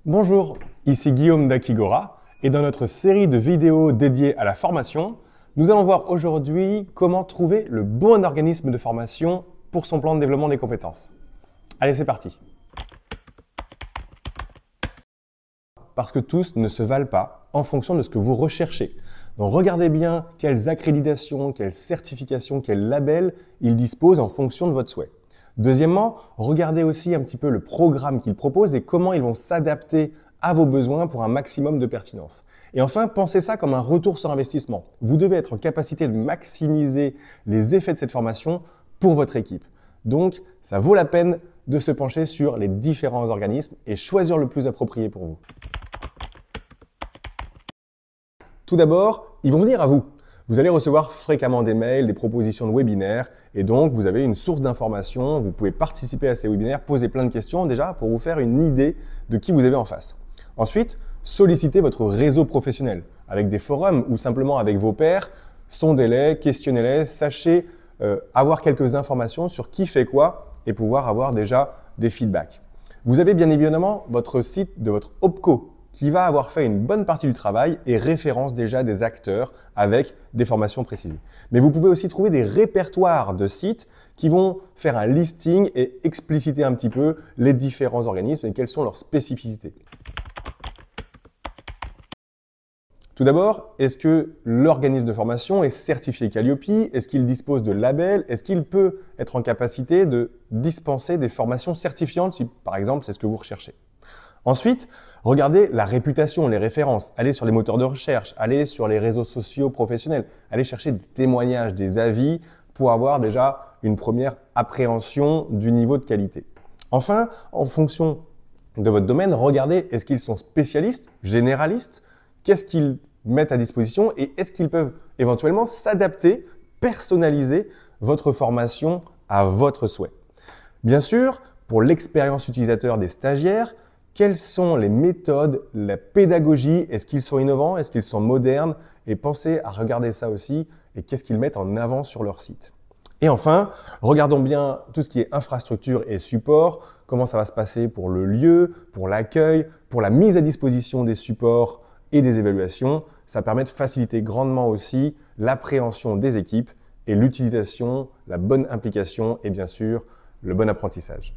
Bonjour, ici Guillaume d'Akigora et dans notre série de vidéos dédiées à la formation, nous allons voir aujourd'hui comment trouver le bon organisme de formation pour son plan de développement des compétences. Allez, c'est parti. Parce que tous ne se valent pas en fonction de ce que vous recherchez. Donc regardez bien quelles accréditations, quelles certifications, quels labels ils disposent en fonction de votre souhait. Deuxièmement, regardez aussi un petit peu le programme qu'ils proposent et comment ils vont s'adapter à vos besoins pour un maximum de pertinence. Et enfin, pensez ça comme un retour sur investissement. Vous devez être en capacité de maximiser les effets de cette formation pour votre équipe. Donc, ça vaut la peine de se pencher sur les différents organismes et choisir le plus approprié pour vous. Tout d'abord, ils vont venir à vous. Vous allez recevoir fréquemment des mails, des propositions de webinaires et donc vous avez une source d'information. Vous pouvez participer à ces webinaires, poser plein de questions déjà pour vous faire une idée de qui vous avez en face. Ensuite, sollicitez votre réseau professionnel avec des forums ou simplement avec vos pairs. Sondez-les, questionnez-les, sachez avoir quelques informations sur qui fait quoi et pouvoir avoir déjà des feedbacks. Vous avez bien évidemment votre site de votre OPCO qui va avoir fait une bonne partie du travail et référence déjà des acteurs avec des formations précisées. Mais vous pouvez aussi trouver des répertoires de sites qui vont faire un listing et expliciter un petit peu les différents organismes et quelles sont leurs spécificités. Tout d'abord, est-ce que l'organisme de formation est certifié Calliope? Est-ce qu'il dispose de labels? Est-ce qu'il peut être en capacité de dispenser des formations certifiantes si, par exemple, c'est ce que vous recherchez? Ensuite, regardez la réputation, les références. Allez sur les moteurs de recherche, allez sur les réseaux sociaux professionnels, allez chercher des témoignages, des avis pour avoir déjà une première appréhension du niveau de qualité. Enfin, en fonction de votre domaine, regardez est-ce qu'ils sont spécialistes, généralistes, qu'est-ce qu'ils mettent à disposition et est-ce qu'ils peuvent éventuellement s'adapter, personnaliser votre formation à votre souhait. Bien sûr, pour l'expérience utilisateur des stagiaires, quelles sont les méthodes, la pédagogie? Est-ce qu'ils sont innovants? Est-ce qu'ils sont modernes? Et pensez à regarder ça aussi et qu'est-ce qu'ils mettent en avant sur leur site. Et enfin, regardons bien tout ce qui est infrastructure et support, comment ça va se passer pour le lieu, pour l'accueil, pour la mise à disposition des supports et des évaluations. Ça permet de faciliter grandement aussi l'appréhension des équipes et l'utilisation, la bonne implication et bien sûr le bon apprentissage.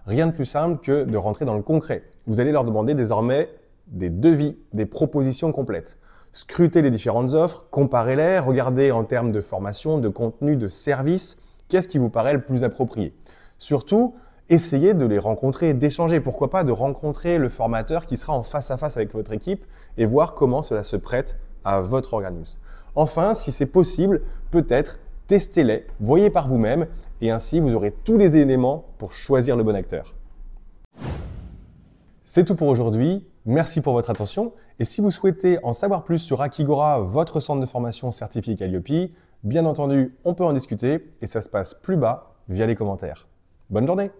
Rien de plus simple que de rentrer dans le concret. Vous allez leur demander désormais des devis, des propositions complètes. Scrutez les différentes offres, comparez-les, regardez en termes de formation, de contenu, de service, qu'est-ce qui vous paraît le plus approprié. Surtout, essayez de les rencontrer, d'échanger. Pourquoi pas de rencontrer le formateur qui sera en face à face avec votre équipe et voir comment cela se prête à votre organisme. Enfin, si c'est possible, peut-être testez-les, voyez par vous-même et ainsi vous aurez tous les éléments pour choisir le bon acteur. C'est tout pour aujourd'hui. Merci pour votre attention et si vous souhaitez en savoir plus sur Akigora, votre centre de formation certifié Calliope, bien entendu, on peut en discuter et ça se passe plus bas via les commentaires. Bonne journée!